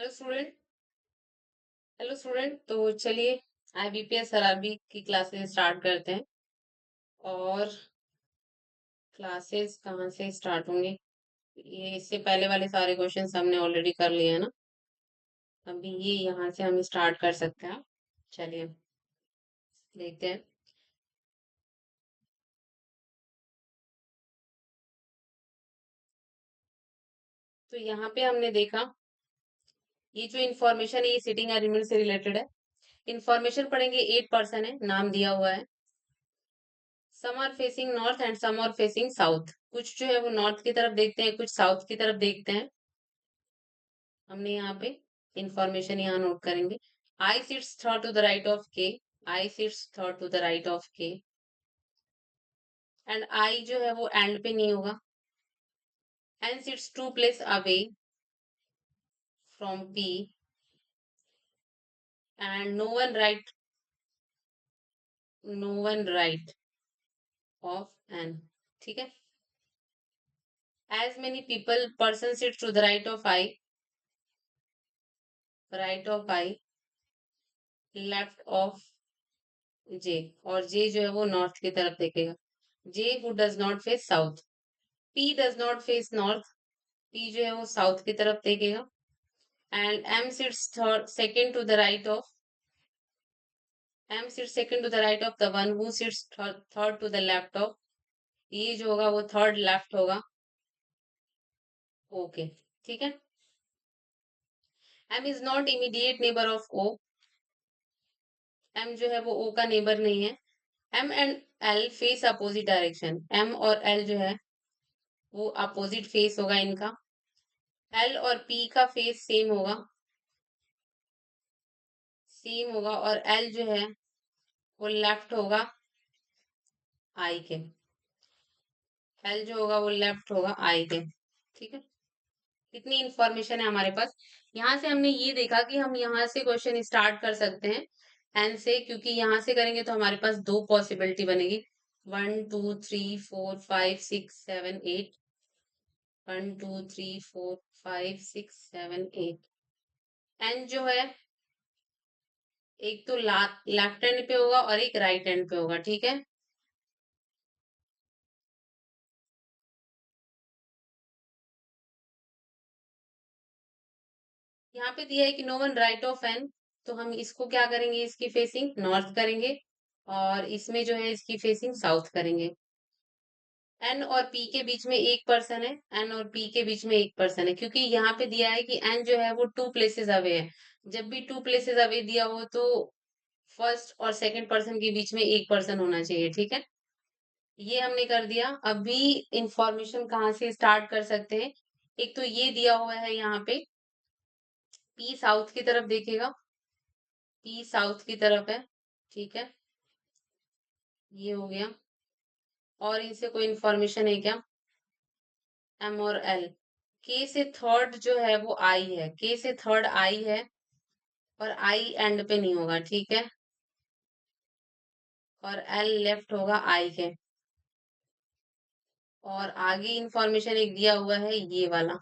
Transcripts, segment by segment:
Hello student. Hello student, तो चलिए IBPS RRB की क्लासेस स्टार्ट करते हैं। और क्लासेस कहाँ से स्टार्ट होंगे? ये इससे पहले वाले सारे क्वेश्चंस हमने ऑलरेडी कर लिए हैं ना। अभी ये यहाँ से हम स्टार्ट कर सकते हैं। चलिए देखते हैं। तो यहाँ पे हमने देखा ये जो इन्फॉर्मेशन है ये सिटिंग अरेंजमेंट से रिलेटेड है। इन्फॉर्मेशन पढ़ेंगे। 8 पर्सन है, नाम दिया हुआ है। Some are facing north and some are facing south. कुछ जो है वो नॉर्थ की तरफ देखते हैं, कुछ साउथ की तरफ देखते हैं। हमने यहाँ पे इंफॉर्मेशन यहाँ नोट करेंगे। I sits third to the right of K. I sits third to the right of K. And I जो है वो एंड पे नहीं होगा। And sits 2 place away from P. And no one right of N. ठीक है। As many people person sits to the right of I left of J. और J जो है वो नॉर्थ की तरफ देखेगा। J who does not face south. P does not face north. P जो है वो साउथ की तरफ देखेगा। And M sits second to the right of the one who sits third to the left of. ये जो होगा वो थर्ड लेफ्ट होगा। ओके, ठीक है। M is not immediate neighbour of O. M जो है वो ओ का नेबर नहीं है। M and L face opposite direction. M और एल जो है वो अपोजिट फेस होगा इनका। एल और पी का फेस सेम होगा और एल जो है वो लेफ्ट होगा आई के। एल जो होगा वो लेफ्ट होगा आई के। ठीक है। कितनी इंफॉर्मेशन है हमारे पास। यहाँ से हमने ये देखा कि हम यहाँ से क्वेश्चन स्टार्ट कर सकते हैं एन से, क्योंकि यहाँ से करेंगे तो हमारे पास दो पॉसिबिलिटी बनेगी। 1 2 3 4 5 6 7 8। 1 2 3 4 5 6 7 8। एन जो है एक तो लेफ्ट हैंड पे होगा और एक राइट हैंड पे होगा। ठीक है। यहाँ पे दिया है कि no one right of N. तो हम इसको क्या करेंगे, इसकी फेसिंग नॉर्थ करेंगे और इसमें जो है इसकी फेसिंग साउथ करेंगे। एन और पी के बीच में एक पर्सन है। एन और पी के बीच में एक पर्सन है, क्योंकि यहाँ पे दिया है कि एन जो है वो 2 प्लेसेस अवे है। जब भी 2 प्लेसेस अवे दिया हो तो फर्स्ट और सेकंड पर्सन के बीच में एक पर्सन होना चाहिए। ठीक है। ये हमने कर दिया। अभी इंफॉर्मेशन कहाँ से स्टार्ट कर सकते हैं। एक तो ये दिया हुआ है यहाँ पे, पी साउथ की तरफ देखेगा। पी साउथ की तरफ है। ठीक है। ये हो गया। और इनसे कोई इंफॉर्मेशन है क्या? एम और एल। के से थर्ड जो है वो आई है। के से थर्ड आई है और आई एंड पे नहीं होगा। ठीक है। और एल लेफ्ट होगा आई के। और आगे इंफॉर्मेशन एक दिया हुआ है ये वाला,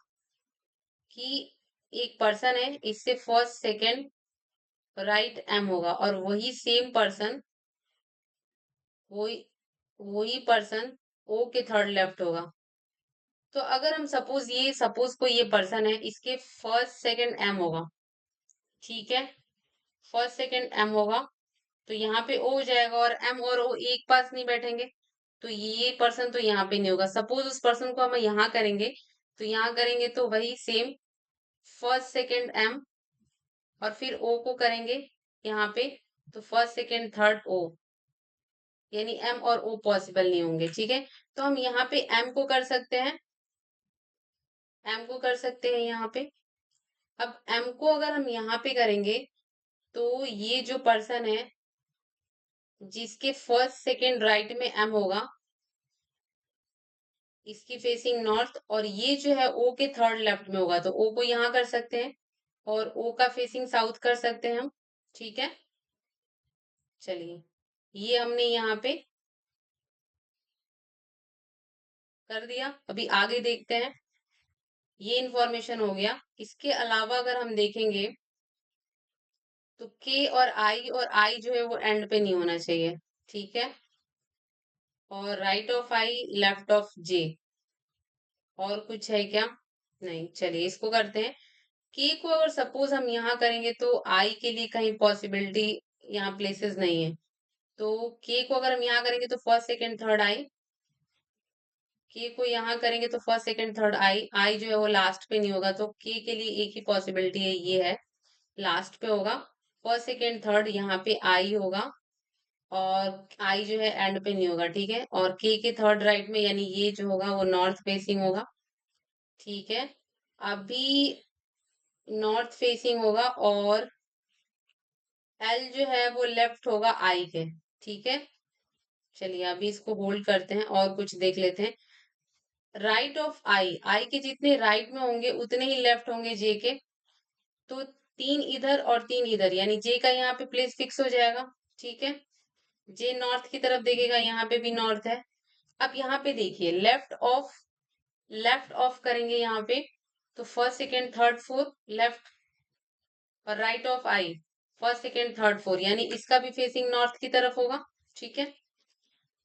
कि एक पर्सन है, इससे फर्स्ट सेकंड राइट एम होगा और वही वही पर्सन ओ के थर्ड लेफ्ट होगा। तो अगर हम सपोज कोई ये पर्सन है, इसके फर्स्ट सेकंड एम होगा। ठीक है। फर्स्ट सेकंड एम होगा तो यहाँ पे ओ हो जाएगा और एम और ओ एक पास नहीं बैठेंगे। तो ये पर्सन तो यहाँ पे नहीं होगा। सपोज उस पर्सन को हम यहाँ करेंगे तो यहाँ करेंगे तो वही सेम फर्स्ट सेकंड एम, और फिर ओ को करेंगे यहाँ पे तो फर्स्ट सेकंड थर्ड ओ, यानी एम और ओ पॉसिबल नहीं होंगे। ठीक है। तो हम यहाँ पे एम को कर सकते हैं। एम को कर सकते हैं यहाँ पे। अब एम को अगर हम यहाँ पे करेंगे तो ये जो पर्सन है जिसके फर्स्ट सेकंड राइट में एम होगा, इसकी फेसिंग नॉर्थ, और ये जो है ओ के थर्ड लेफ्ट में होगा, तो ओ को यहाँ कर सकते हैं और ओ का फेसिंग साउथ कर सकते हैं हम। ठीक है। चलिए ये हमने यहाँ पे कर दिया। अभी आगे देखते हैं। ये इंफॉर्मेशन हो गया। इसके अलावा अगर हम देखेंगे तो और आई जो है वो एंड पे नहीं होना चाहिए, ठीक है। और right of I, left of J. और कुछ है क्या? नहीं, चलिए इसको करते हैं। के को अगर सपोज हम यहाँ करेंगे तो आई के लिए कहीं पॉसिबिलिटी यहाँ प्लेसेस नहीं है। तो के को अगर हम यहाँ करेंगे तो फर्स्ट सेकंड थर्ड आई, के को यहाँ करेंगे तो फर्स्ट सेकंड थर्ड आई, आई जो है वो लास्ट पे नहीं होगा, तो के लिए एक ही पॉसिबिलिटी है, ये है लास्ट पे होगा। फर्स्ट सेकंड थर्ड यहाँ पे आई होगा, और आई जो है एंड पे नहीं होगा, ठीक है। और के थर्ड राइट में यानी ये जो होगा वो नॉर्थ फेसिंग होगा, ठीक है। अभी नॉर्थ फेसिंग होगा, और एल जो है वो लेफ्ट होगा आई के, ठीक है। चलिए अभी इसको होल्ड करते हैं और कुछ देख लेते हैं। राइट ऑफ आई, आई के जितने राइट में होंगे उतने ही लेफ्ट होंगे जे के। तो तीन इधर और तीन इधर, यानी जे का यहाँ पे प्लेस फिक्स हो जाएगा, ठीक है। जे नॉर्थ की तरफ देखेगा, यहाँ पे भी नॉर्थ है। अब यहाँ पे देखिए लेफ्ट ऑफ करेंगे यहाँ पे, तो first second third fourth left. और right of I, first second third fourth, यानी इसका भी फेसिंग नॉर्थ की तरफ होगा, ठीक है।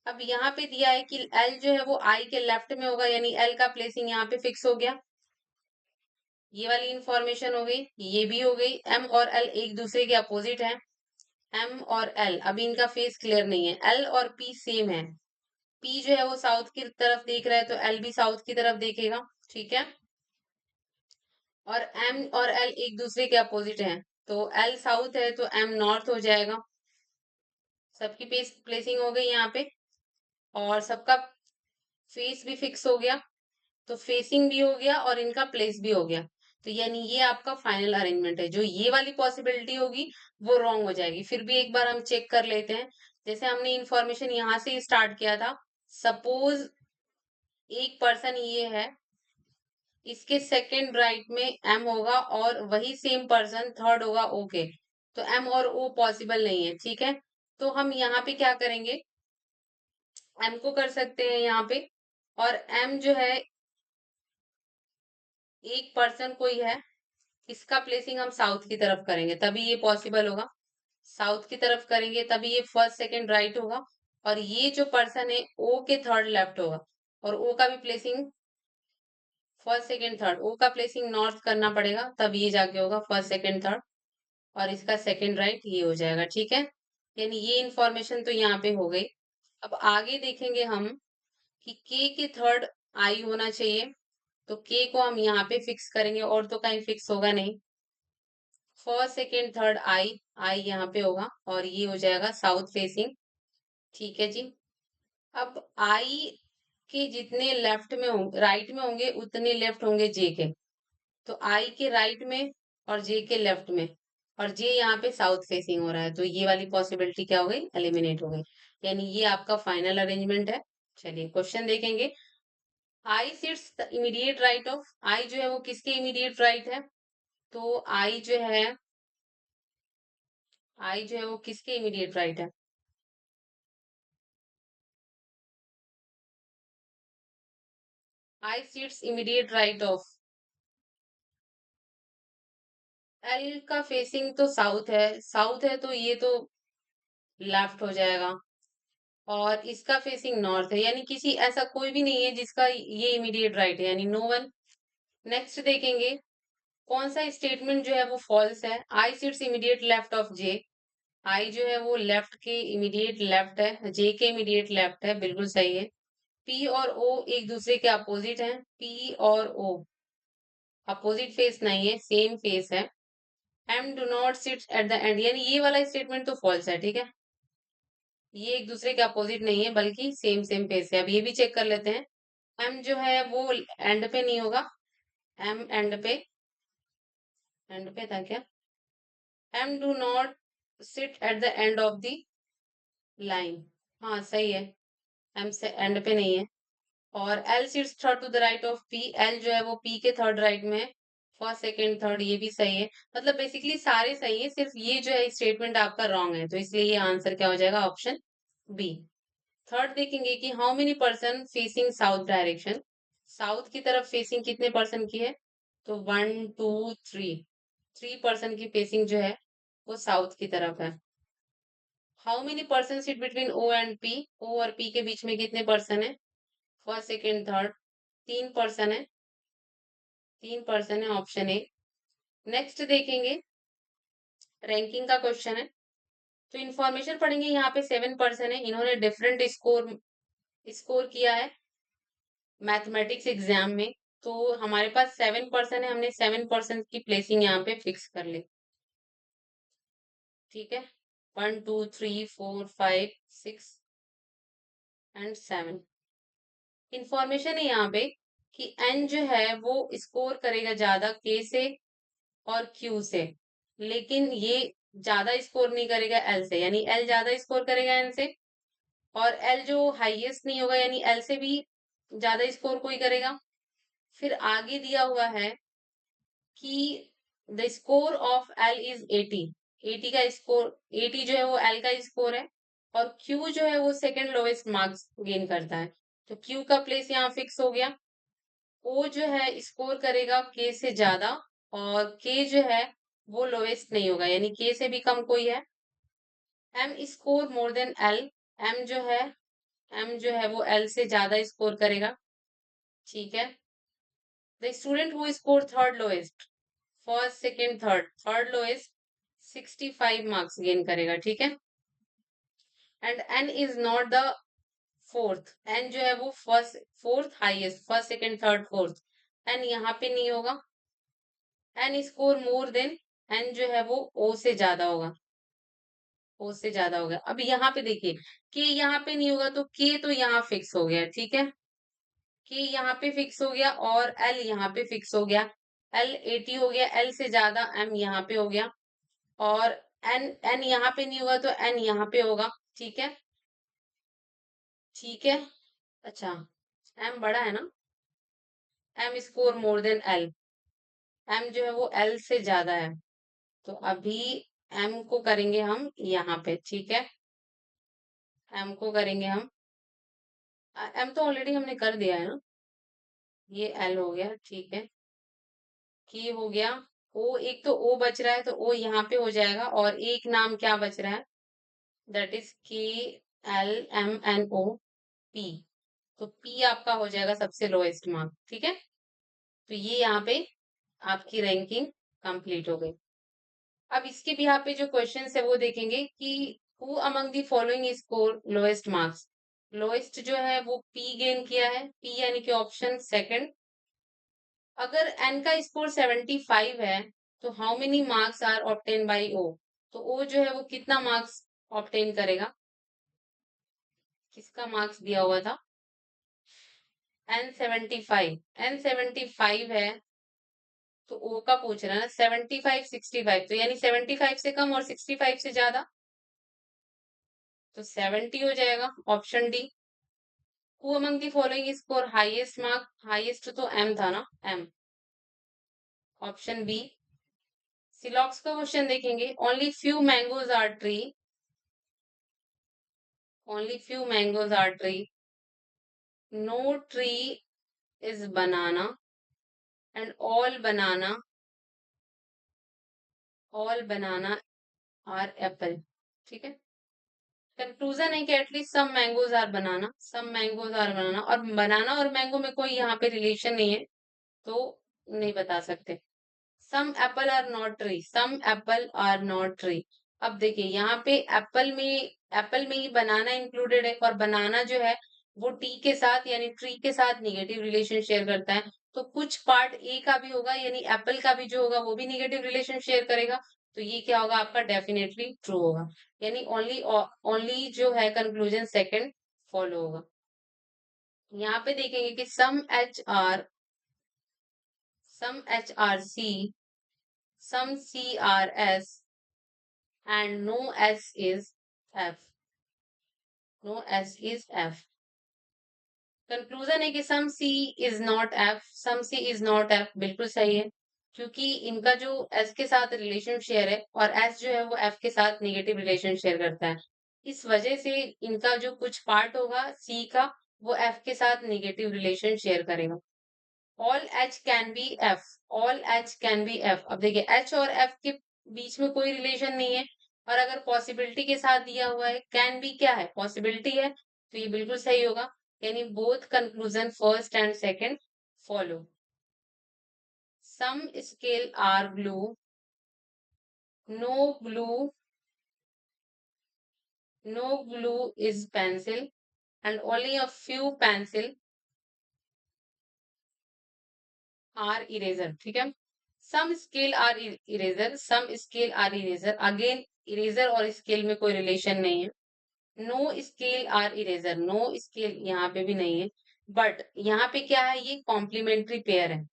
अब यहाँ पे दिया है कि एल जो है वो आई के लेफ्ट में होगा, यानी एल का प्लेसिंग यहाँ पे फिक्स हो गया। ये वाली इंफॉर्मेशन हो गई, ये भी हो गई। एम और एल एक दूसरे के अपोजिट हैं। एम और एल, अभी इनका फेस क्लियर नहीं है। एल और पी सेम है, पी जो है वो साउथ की तरफ देख रहा है, तो एल भी साउथ की तरफ देखेगा, ठीक है। और एम और एल एक दूसरे के अपोजिट हैं, तो एल साउथ है तो एम नॉर्थ हो जाएगा। सबकी प्लेसिंग हो गई यहाँ पे, और सबका फेस भी फिक्स हो गया। तो फेसिंग भी हो गया और इनका प्लेस भी हो गया। तो यानी ये आपका फाइनल अरेंजमेंट है। जो ये वाली पॉसिबिलिटी होगी वो रॉन्ग हो जाएगी। फिर भी एक बार हम चेक कर लेते हैं। जैसे हमने इंफॉर्मेशन यहाँ से स्टार्ट किया था। सपोज एक पर्सन ये है, इसके सेकंड राइट में एम होगा, और वही सेम पर्सन थर्ड होगा ओ के। तो एम और ओ पॉसिबल नहीं है, ठीक है। तो हम यहाँ पे क्या करेंगे, एम को कर सकते हैं यहाँ पे। और एम जो है एक पर्सन कोई है, इसका प्लेसिंग हम साउथ की तरफ करेंगे तभी ये पॉसिबल होगा। साउथ की तरफ करेंगे तभी ये फर्स्ट सेकंड राइट होगा। और ये जो पर्सन है ओ के थर्ड लेफ्ट होगा, और ओ का भी प्लेसिंग फर्स्ट सेकंड थर्ड, ओ का प्लेसिंग नॉर्थ करना पड़ेगा, तब ये जाके होगा फर्स्ट सेकंड थर्ड। और इसका सेकंड राइट ये हो जाएगा, ठीक है। यानी ये इंफॉर्मेशन तो यहाँ पे हो गई। अब आगे देखेंगे हम कि के थर्ड आई होना चाहिए। तो के को हम यहाँ पे फिक्स करेंगे, और तो कहीं फिक्स होगा नहीं। फर्स्ट सेकेंड थर्ड आई, आई यहाँ पे होगा, और ये हो जाएगा साउथ फेसिंग, ठीक है जी। अब आई के जितने लेफ्ट में होंगे, राइट में होंगे, उतने लेफ्ट होंगे जे के। तो आई के राइट में और जे के लेफ्ट में, और जे यहाँ पे साउथ फेसिंग हो रहा है, तो ये वाली पॉसिबिलिटी क्या हो गई, एलिमिनेट हो गई। यानी ये आपका फाइनल अरेंजमेंट है। चलिए क्वेश्चन देखेंगे। I sits the immediate right of, I जो है वो किसके इमीडिएट राइट है? तो आई जो है वो किसके इमीडिएट राइट है? I sits immediate right of, L का फेसिंग तो साउथ है, साउथ है तो ये तो लेफ्ट हो जाएगा। और इसका फेसिंग नॉर्थ है, यानी किसी ऐसा कोई भी नहीं है जिसका ये इमीडिएट राइट है, यानी नो वन। नेक्स्ट देखेंगे कौन सा स्टेटमेंट जो है वो फॉल्स है। I sits immediate left of जे, आई जो है वो लेफ्ट के इमीडिएट लेफ्ट है, जे के इमीडिएट लेफ्ट है, बिल्कुल सही है। पी और ओ एक दूसरे के अपोजिट हैं, पी और ओ अपोजिट फेस नहीं है, सेम फेस है। Am do not sit at the end, यानी ये वाला स्टेटमेंट तो फॉल्स है, ठीक है। ये एक दूसरे के अपोजिट नहीं है, बल्कि सेम सेम फेस है। अब ये भी चेक कर लेते हैं। एम जो है वो एंड पे नहीं होगा, एम एंड पे था क्या? Am do not sit at the end of the line, हाँ सही है, एम से एंड पे नहीं है। और L sits third to the right of P, L जो है वो पी के थर्ड राइट में है, फर्स्ट सेकंड थर्ड, ये भी सही है। मतलब बेसिकली सारे सही है, सिर्फ ये जो है स्टेटमेंट आपका रॉन्ग है, तो इसलिए ये आंसर क्या हो जाएगा, ऑप्शन बी। थर्ड देखेंगे कि how many person facing south direction, south की तरफ फेसिंग कितने पर्सन की है? तो 1 2 3% की पेसिंग जो है वो साउथ की तरफ है। How many person sit between O and P? O और पी के बीच में कितने पर्सन है? फर्स्ट सेकेंड थर्ड, 3 पर्सन है। 3 पर्सन है, ऑप्शन ए। नेक्स्ट देखेंगे, रैंकिंग का क्वेश्चन है। तो इन्फॉर्मेशन पढ़ेंगे, यहाँ पे 7 पर्सन है, इन्होंने डिफरेंट स्कोर स्कोर किया है मैथमेटिक्स एग्जाम में। तो हमारे पास 7 पर्सन है, हमने 7 पर्सन की प्लेसिंग यहाँ पे फिक्स कर ली। ठीक है, 1 2 3 4 5 6 एंड 7। इंफॉर्मेशन है यहाँ पे कि एन जो है वो स्कोर करेगा ज्यादा के से और क्यू से, लेकिन ये ज्यादा स्कोर नहीं करेगा एल से, यानी एल ज्यादा स्कोर करेगा एन से। और एल जो हाईएस्ट नहीं होगा, यानी एल से भी ज्यादा स्कोर कोई करेगा। फिर आगे दिया हुआ है कि the score of L is 80। 80 का स्कोर, 80 जो है वो एल का स्कोर है, और क्यू जो है वो सेकंड लोएस्ट मार्क्स गेन करता है। तो क्यू का प्लेस यहाँ फिक्स हो गया। ओ जो है स्कोर करेगा के से ज्यादा, और के जो है वो लोएस्ट नहीं होगा, यानी के से भी कम कोई है। M score more than L, M जो है वो एल से ज्यादा स्कोर करेगा। ठीक है, the student who score third lowest, first second third, third lowest 65 marks gain करेगा। ठीक है, and N is not the fourth, N जो है वो first fourth highest, first second third fourth, N यहाँ पे नहीं होगा। N score more than, N जो है वो ओ से ज्यादा होगा, ओ से ज्यादा होगा। अब यहाँ पे देखिए, के यहाँ पे नहीं होगा, तो के तो यहाँ फिक्स हो गया। ठीक है, के यहाँ पे फिक्स हो गया, और एल यहाँ पे फिक्स हो गया। एल 80 हो गया, एल से ज्यादा एम यहाँ पे हो गया। और एन एन यहाँ पे नहीं होगा, तो एन यहाँ पे होगा। ठीक है, ठीक है। अच्छा, एम बड़ा है ना, M score more than L, M जो है वो एल से ज्यादा है। तो अभी एम को करेंगे हम यहाँ पे। ठीक है, एम को करेंगे हम, एम तो ऑलरेडी हमने कर दिया है ना, ये एल हो गया। ठीक है, की हो गया। ओ, एक तो ओ बच रहा है, तो ओ यहाँ पे हो जाएगा, और एक नाम क्या बच रहा है, that is K L M N O P. तो पी आपका हो जाएगा सबसे लोएस्ट मार्क। ठीक है, तो ये यहाँ पे आपकी रैंकिंग कंप्लीट हो गई। अब इसके भी यहाँ पे जो क्वेश्चन है वो देखेंगे कि who among the following score lowest marks. Lowest जो है वो पी गेन किया है, पी यानी कि ऑप्शन सेकंड। अगर एन का स्कोर 75 है, तो how many marks are obtain by O? तो ओ जो है वो कितना मार्क्स ऑब्टेन करेगा, किसका मार्क्स दिया हुआ था? एन 75, एन 75 है, तो ओ का पूछ रहा है ना। 75 65, तो यानी 75 से कम और 65 से ज्यादा, तो 70 हो जाएगा, option D. Who among the following score highest mark, highest तो एम था ना, एम, ऑप्शन बी। सिलॉक्स का क्वेश्चन देखेंगे, only few mangoes are tree, only few mangoes are tree, no tree is banana, and all banana are apple. ठीक है, conclusion है कि at least some mangoes are banana, some mangoes are banana, और banana और mango में कोई यहाँ पे रिलेशन नहीं है, तो नहीं बता सकते। Some apple are not tree, some apple are not tree. अब देखिए यहाँ पे एप्पल में ही बनाना इंक्लूडेड है, और बनाना जो है वो टी के साथ यानी ट्री के साथ निगेटिव रिलेशन शेयर करता है। तो कुछ पार्ट ए का भी होगा, यानी एप्पल का भी जो होगा वो भी निगेटिव रिलेशन शेयर करेगा। तो ये क्या होगा आपका, डेफिनेटली ट्रू होगा। यानी ओनली ओनली जो है कंक्लूजन सेकंड फॉलो होगा। यहाँ पे देखेंगे कि some H are C, some CRS, and no S is F. No S is F. Conclusion है कि some C is not F, some C is not F बिल्कुल सही है, क्योंकि इनका जो एस के साथ रिलेशन शेयर है, और एस जो है वो एफ के साथ नेगेटिव रिलेशन शेयर करता है। इस वजह से इनका जो कुछ पार्ट होगा सी का, वो एफ के साथ नेगेटिव रिलेशन शेयर करेगा। All H can be F, all H can be F. अब देखिए एच और एफ के बीच में कोई रिलेशन नहीं है, और अगर पॉसिबिलिटी के साथ दिया हुआ है, कैन बी क्या है, पॉसिबिलिटी है, तो ये बिल्कुल सही होगा। यानी both conclusion first and second follow. Some scale are blue, no blue, no blue is pencil and only a few pencil are eraser. ठीक है, some scale are eraser, some scale are eraser, again eraser और scale में कोई relation नहीं है। No scale are eraser, no scale यहाँ पे भी नहीं है, बट यहाँ पे क्या है, ये कॉम्प्लीमेंट्री पेयर है।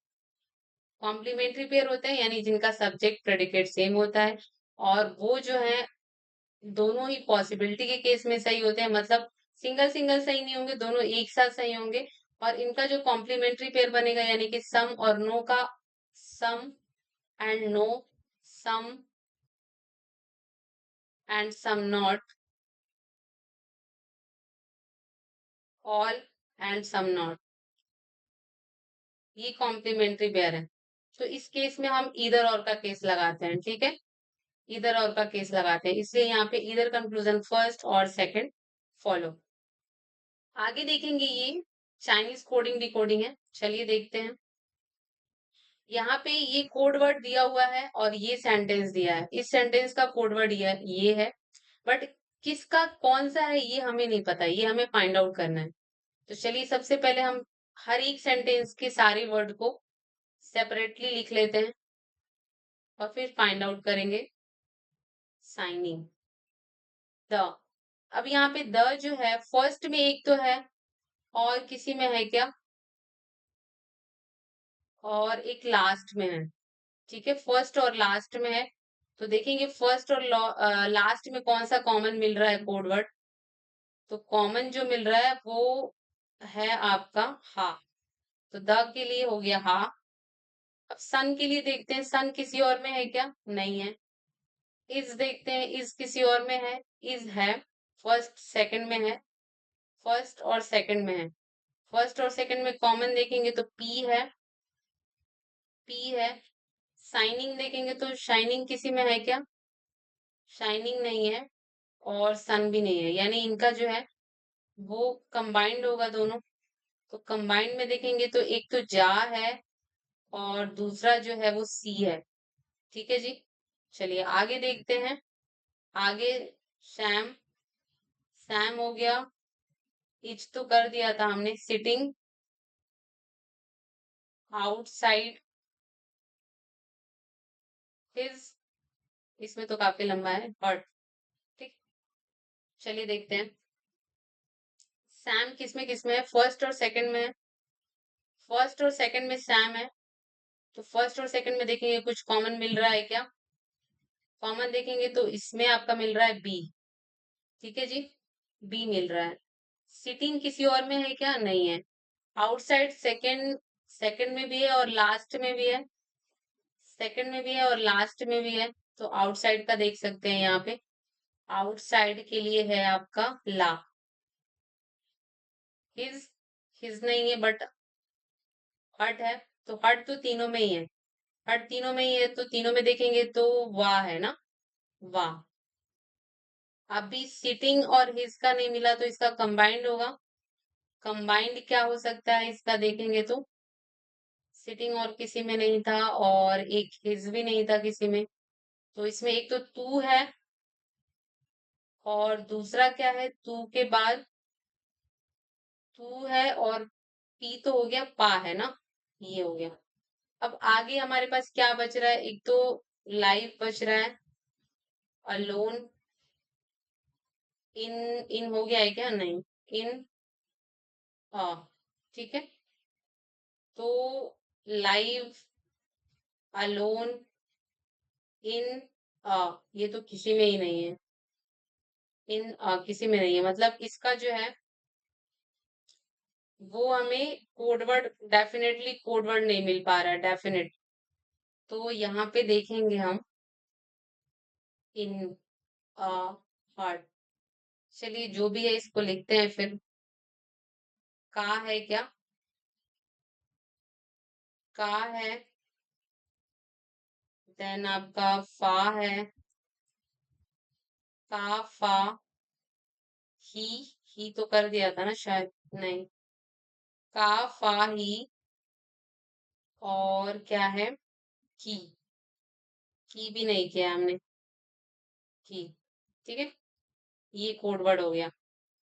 कॉम्प्लीमेंट्री पेयर होते हैं यानी जिनका सब्जेक्ट प्रेडिकेट सेम होता है, और वो जो है दोनों ही पॉसिबिलिटी के केस में सही होते हैं, मतलब सिंगल सिंगल सही नहीं होंगे, दोनों एक साथ सही होंगे। और इनका जो कॉम्प्लीमेंट्री पेयर बनेगा यानी कि सम और नो का, some and no, some and some not, all and some not, ये कॉम्प्लीमेंट्री पेयर है। तो इस केस में हम इधर और का केस लगाते हैं, ठीक है, इधर और का केस लगाते हैं, इसलिए यहाँ पे इधर कंक्लूजन फर्स्ट और सेकंड फॉलो। आगे देखेंगे ये चाइनीज कोडिंग डिकोडिंग है, चलिए देखते हैं। यहाँ पे ये कोड वर्ड दिया हुआ है और ये सेंटेंस दिया है, इस सेंटेंस का कोड वर्ड ये है, बट किसका कौन सा है ये हमें नहीं पता, ये हमें फाइंड आउट करना है। तो चलिए सबसे पहले हम हर एक सेंटेंस के सारे वर्ड को सेपरेटली लिख लेते हैं और फिर फाइंड आउट करेंगे। साइनिंग द, अब यहाँ पे द जो है फर्स्ट में एक तो है, और किसी में है क्या, और एक लास्ट में है। ठीक है, फर्स्ट और लास्ट में है, तो देखेंगे फर्स्ट और लास्ट में कौन सा कॉमन मिल रहा है कोड वर्ड। तो कॉमन जो मिल रहा है वो है आपका हा, तो द के लिए हो गया हा। अब सन के लिए देखते हैं, सन किसी और में है क्या, नहीं है। इज देखते हैं, इज किसी और में है, इज है, फर्स्ट सेकंड में है, फर्स्ट और सेकंड में है। फर्स्ट और सेकंड में कॉमन देखेंगे तो पी है, पी है। साइनिंग देखेंगे तो शाइनिंग किसी में है क्या, शाइनिंग नहीं है, और सन भी नहीं है, यानी इनका जो है वो कंबाइंड होगा दोनों। तो कंबाइंड में देखेंगे तो एक तो जा है और दूसरा जो है वो सी है। ठीक है जी, चलिए आगे देखते हैं। आगे सैम, सैम हो गया, इच तो कर दिया था हमने, सिटिंग आउटसाइड हिज, इसमें तो काफी लंबा है बट ठीक, चलिए देखते हैं। सैम किसमें है, फर्स्ट और सेकंड में है, फर्स्ट और सेकंड में सैम है। तो फर्स्ट और सेकंड में देखेंगे कुछ कॉमन मिल रहा है क्या, कॉमन देखेंगे तो इसमें आपका मिल रहा है बी। ठीक है जी, बी मिल रहा है। सिटिंग किसी और में है क्या, नहीं है। आउटसाइड सेकंड, सेकंड में भी है और लास्ट में भी है, सेकंड में भी है और लास्ट में भी है। तो आउटसाइड का देख सकते हैं यहाँ पे, आउटसाइड के लिए है आपका ला। हिज, हिज नहीं है बट हट है, तो हट तो तीनों में ही है, हट तीनों में ही है, तो तीनों में देखेंगे तो वाह है ना, वाह। अभी सिटिंग और हिज का नहीं मिला तो इसका कंबाइंड होगा। कंबाइंड क्या हो सकता है इसका देखेंगे तो, सिटिंग और किसी में नहीं था और एक हिज भी नहीं था किसी में, तो इसमें एक तो तू है और दूसरा क्या है, तू के बाद तू है, और पी तो हो गया, पा है ना, ये हो गया। अब आगे हमारे पास क्या बच रहा है, एक तो लाइव बच रहा है, अलोन, इन, इन हो गया है क्या, नहीं, इन, ठीक है, तो लाइव, अलोन, इन, ये तो किसी में ही नहीं है, इन किसी में नहीं है, मतलब इसका जो है वो हमें कोडवर्ड, डेफिनेटली कोडवर्ड नहीं मिल पा रहा है, डेफिनेट। तो यहाँ पे देखेंगे हम इन हार्ट, चलिए जो भी है इसको लिखते हैं फिर, का है क्या, का है, देन आपका फा है, का फा, ही ही तो कर दिया था ना शायद, नहीं, का फा ही, और क्या है, की भी नहीं किया हमने, की, ठीक है, ये कोड वर्ड हो गया।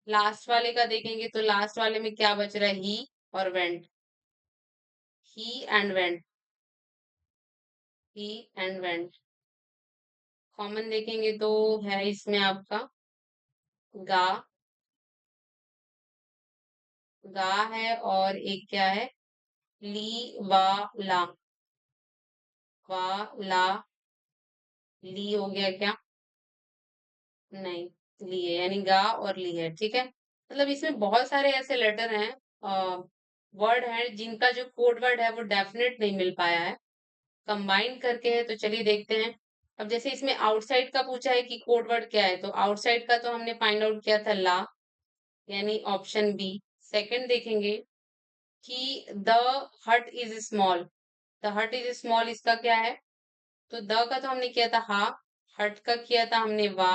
लास्ट वाले का देखेंगे तो लास्ट वाले में क्या बच रहा है, ही और went, he and went, he and went. Common देखेंगे तो है इसमें आपका गा, गा है, और एक क्या है, ली वा ला, वा ला, ली हो गया क्या, नहीं, ली है, यानी गा और ली है, ठीक है। मतलब इसमें बहुत सारे ऐसे लेटर हैं, वर्ड हैं जिनका जो कोड वर्ड है वो डेफिनेट नहीं मिल पाया है, कंबाइन करके है, तो चलिए देखते हैं। अब जैसे इसमें आउटसाइड का पूछा है कि कोड वर्ड क्या है, तो आउटसाइड का तो हमने फाइंड आउट किया था ला, यानी ऑप्शन बी। सेकंड देखेंगे कि द हट इज स्मॉल, द हट इज स्मॉल, इसका क्या है, तो द का तो हमने किया था हा, हट का किया था हमने वा,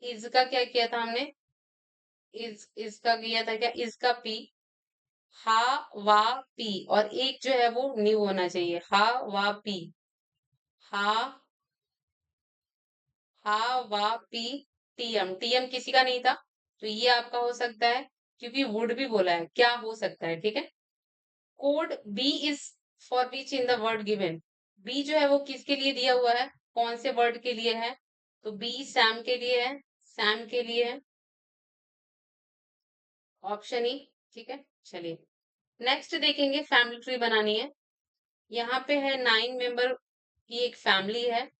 इज का क्या किया था हमने, इज इसका किया था क्या, इसका पी, हा वा पी, और एक जो है वो न्यू होना चाहिए, हा वा पी, हा, हा वा पी, टीएम, टीएम किसी का नहीं था, तो ये आपका हो सकता है, क्योंकि वुड भी बोला है, क्या हो सकता है, ठीक है। Code B is for which in the word given, B जो है वो किसके लिए दिया हुआ है, कौन से वर्ड के लिए है, तो बी सैम के लिए है, सैम के लिए है, ऑप्शन ई, ठीक है। चलिए नेक्स्ट देखेंगे, फैमिली ट्री बनानी है। यहाँ पे है 9 मेंबर की एक फैमिली है,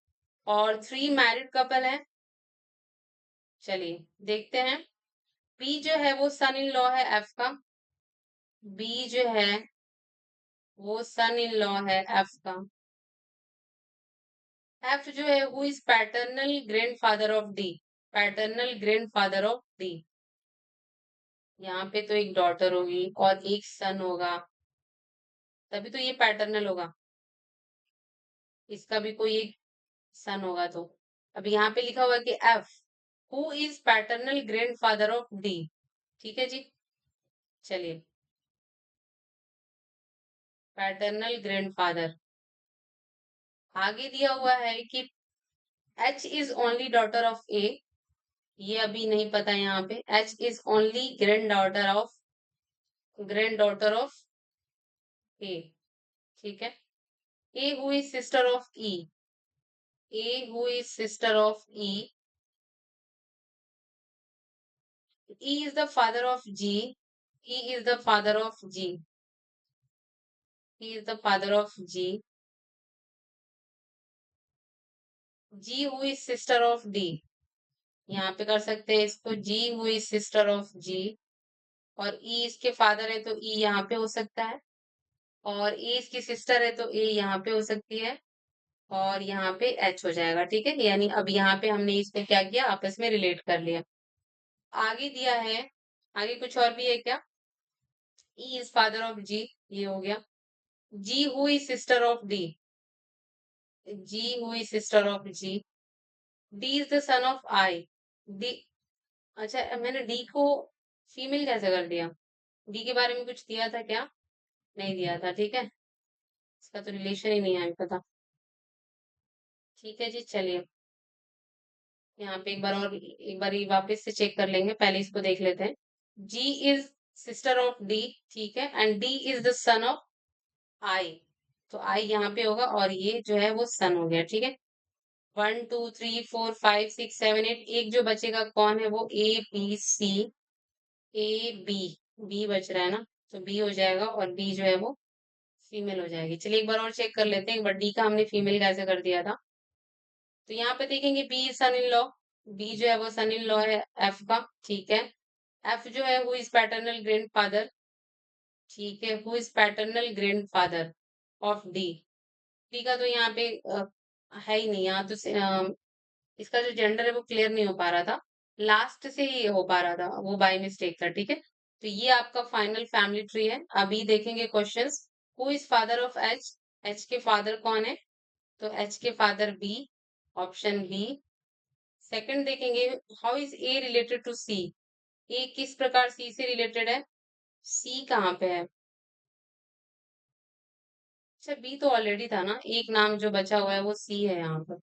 और 3 मैरिड कपल है। चलिए देखते हैं, बी जो है वो सन इन लॉ है एफ का, बी जो है वो सन इन लॉ है एफ का, एफ जो है वो is paternal grandfather of D, paternal grandfather of D, यहाँ पे तो एक डॉटर होगी और एक सन होगा, तभी तो ये पैटर्नल होगा, इसका भी कोई एक सन होगा, तो अब यहाँ पे लिखा हुआ है कि F who is paternal grandfather of D, ठीक है जी। चलिए, पैटर्नल ग्रैंडफादर, आगे दिया हुआ है कि H is only daughter of A, ये अभी नहीं पता यहाँ पे, H is only granddaughter of A, ठीक है। A who is sister of E, A who is sister of E, E is the father of G, E is the father of G, E is the father of G, G who is sister of D, यहाँ पे कर सकते हैं इसको, G who is sister of जी, और ई इसके father है तो ई यहाँ पे हो सकता है, और ए इसकी सिस्टर है तो ए यहाँ पे हो सकती है, और यहाँ पे एच हो जाएगा, ठीक है। यानी अब यहाँ पे हमने इसको क्या किया, आपस में रिलेट कर लिया। आगे दिया है, आगे कुछ और भी है क्या, E is father of G, ये हो गया, G who is sister of D, G who is sister of G, D is the son of I, D, अच्छा मैंने डी को फीमेल कैसे कर दिया, डी के बारे में कुछ दिया था क्या, नहीं दिया था, ठीक है, इसका तो रिलेशन ही नहीं है हमें पता, ठीक है जी। चलिए यहाँ पे एक बार वापस से चेक कर लेंगे, पहले इसको देख लेते हैं। G is sister of D, ठीक है, and D is the son of I, तो आई यहाँ पे होगा, और ये जो है वो सन हो गया, ठीक है। 1 2 3 4 5 6 7 8, एक जो बचेगा कौन है, वो A B C, A B, B बच रहा है ना, तो बी हो जाएगा, और बी जो है वो फीमेल हो जाएगी। चलिए एक बार और चेक कर लेते हैं, एक बार डी का हमने फीमेल कैसे कर दिया था, तो यहाँ पे देखेंगे B son in law, B जो है वो सन इन लॉ है एफ का, ठीक है। एफ जो है वो इज पैटर्नल ग्रैंड फादर, ठीक है, who is paternal grand father of D, D का तो यहाँ पे है ही नहीं, यहाँ तो इसका जो जेंडर है वो क्लियर नहीं हो पा रहा था, लास्ट से ही हो पा रहा था, वो बाय मिस्टेक था, ठीक है। तो ये आपका फाइनल फैमिली ट्री है। अभी देखेंगे questions, who is father of H, H के फादर कौन है, तो एच के father B, option B. Second देखेंगे, how is A related to C, A किस प्रकार सी से रिलेटेड है, सी कहाँ पे है, अच्छा बी तो ऑलरेडी था ना, एक नाम जो बचा हुआ है वो सी है यहाँ पर।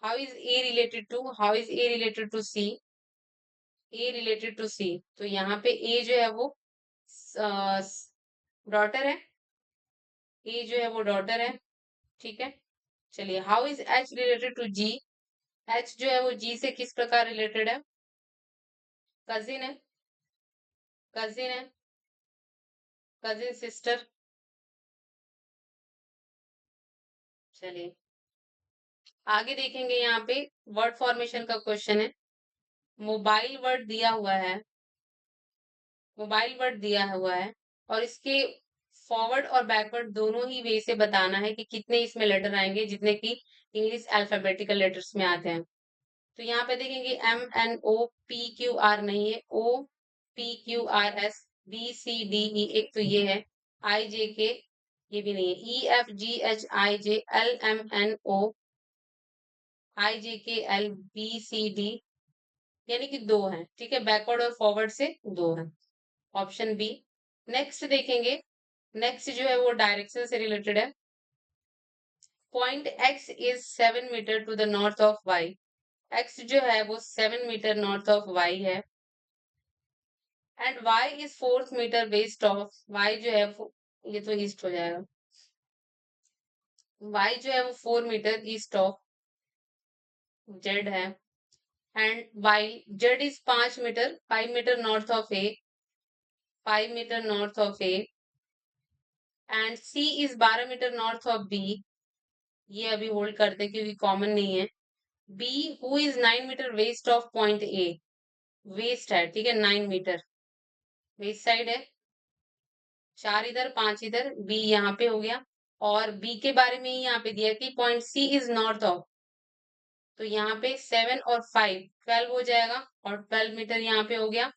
How is A related to, how is A related to C, A related to C, तो यहाँ पे ए जो है वो डॉटर है, ए जो है वो डॉटर है, ठीक है। चलिए, how is H related to G, H जो है वो जी से किस प्रकार रिलेटेड है, कजिन है, कजिन है, कजिन सिस्टर। चलिए आगे देखेंगे, यहाँ पे वर्ड फॉर्मेशन का क्वेश्चन है, मोबाइल वर्ड दिया हुआ है, मोबाइल वर्ड दिया हुआ है और इसके फॉरवर्ड और बैकवर्ड दोनों ही वे से बताना है कि कितने इसमें लेटर आएंगे जितने की इंग्लिश अल्फाबेटिकल लेटर्स में आते हैं। तो यहाँ पे देखेंगे M N O P Q R नहीं है, O P Q R S B C D E, एक तो ये है, आई जे के ये भी नहीं है, E F G H I J L M N O I J K L B C D, यानी कि दो हैं, ठीक है, बैकवर्ड और फॉरवर्ड से दो हैं, ऑप्शन बी। नेक्स्ट देखेंगे, नेक्स्ट जो है वो डायरेक्शन से रिलेटेड है, point X is 7 metre to the north of Y, X जो है वो 7 मीटर नॉर्थ ऑफ वाई है, and Y is 4 metre west of, Y जो है ये तो ईस्ट हो जाएगा, वाई जो है वो 4 मीटर ईस्ट ऑफ जेड है, and Y Z is 5 metre, 5 metre north of A, 5 metre north of A, and C is 12 metre north of B, ये अभी होल्ड करते हैं क्योंकि कॉमन नहीं है, B who is 9 metre west of point A, west है, ठीक है, 9 मीटर वेस्ट साइड है, 4 इधर 5 इधर, बी यहाँ पे हो गया, और बी के बारे में ही यहाँ पे दिया कि point C is north of, तो यहाँ पे 7 और 5 12 हो जाएगा, और 12 मीटर यहाँ पे हो गया,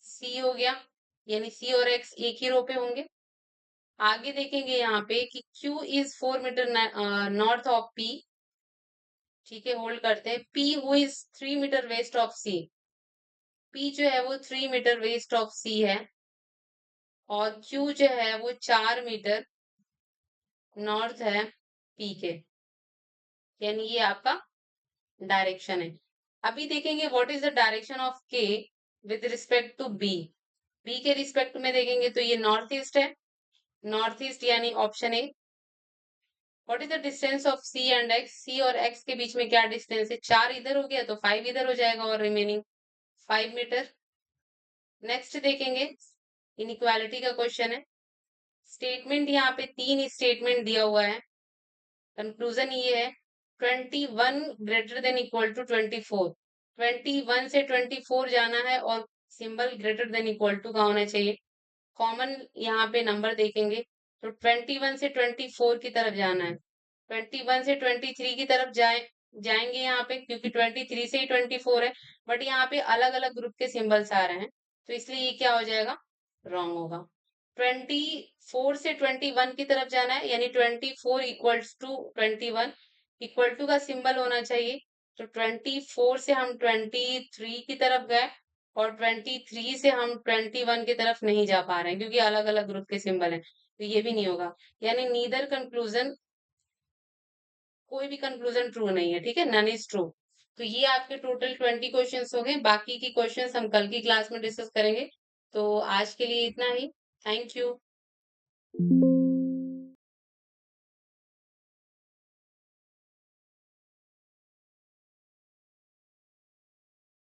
सी हो गया, यानी सी और एक्स एक ही रो पे होंगे। आगे देखेंगे यहाँ पे कि Q is 4 metre north of P, ठीक है, होल्ड करते हैं, P who is 3 metre west of C, P जो है वो 3 मीटर वेस्ट ऑफ C है, और Q जो है वो 4 मीटर नॉर्थ है P के, यानी ये आपका डायरेक्शन है। अभी देखेंगे what is the direction of K with respect to B, B के रिस्पेक्ट में देखेंगे तो ये नॉर्थ ईस्ट है, नॉर्थ ईस्ट यानी option A. What is the distance of C and X, C और एक्स के बीच में क्या डिस्टेंस है, 4 इधर हो गया तो 5 इधर हो जाएगा, और रिमेनिंग 5 मीटर। नेक्स्ट देखेंगे, इनइक्वालिटी का क्वेश्चन है, स्टेटमेंट यहाँ पे 3 स्टेटमेंट दिया हुआ है, कंक्लूजन ये है 21 ग्रेटर देन इक्वल टू 24, 21 से 24 जाना है और symbol greater than equal to का होना चाहिए, कॉमन यहाँ पे नंबर देखेंगे तो 21 से 24 की तरफ जाना है, 21 से 23 की तरफ जाएंगे यहाँ पे, क्योंकि 23 से ही 24 है, बट यहाँ पे अलग अलग ग्रुप के सिंबल्स आ रहे हैं, तो इसलिए ये क्या हो जाएगा, रॉन्ग होगा। 24 से 21 की तरफ जाना है, यानी 24 इक्वल्स टू 21, इक्वल टू का सिंबल होना चाहिए, तो 24 से हम 23 की तरफ गए, और 23 से हम 21 की तरफ नहीं जा पा रहे हैं क्योंकि अलग अलग ग्रुप के सिंबल हैं, तो ये भी नहीं होगा, यानी नीदर कंक्लूजन, कोई भी कंक्लूजन ट्रू नहीं है, ठीक है, नन इज ट्रू। तो ये आपके टोटल 20 क्वेश्चंस हो गए, बाकी की क्वेश्चंस हम कल की क्लास में डिस्कस करेंगे। तो आज के लिए इतना ही, थैंक यू।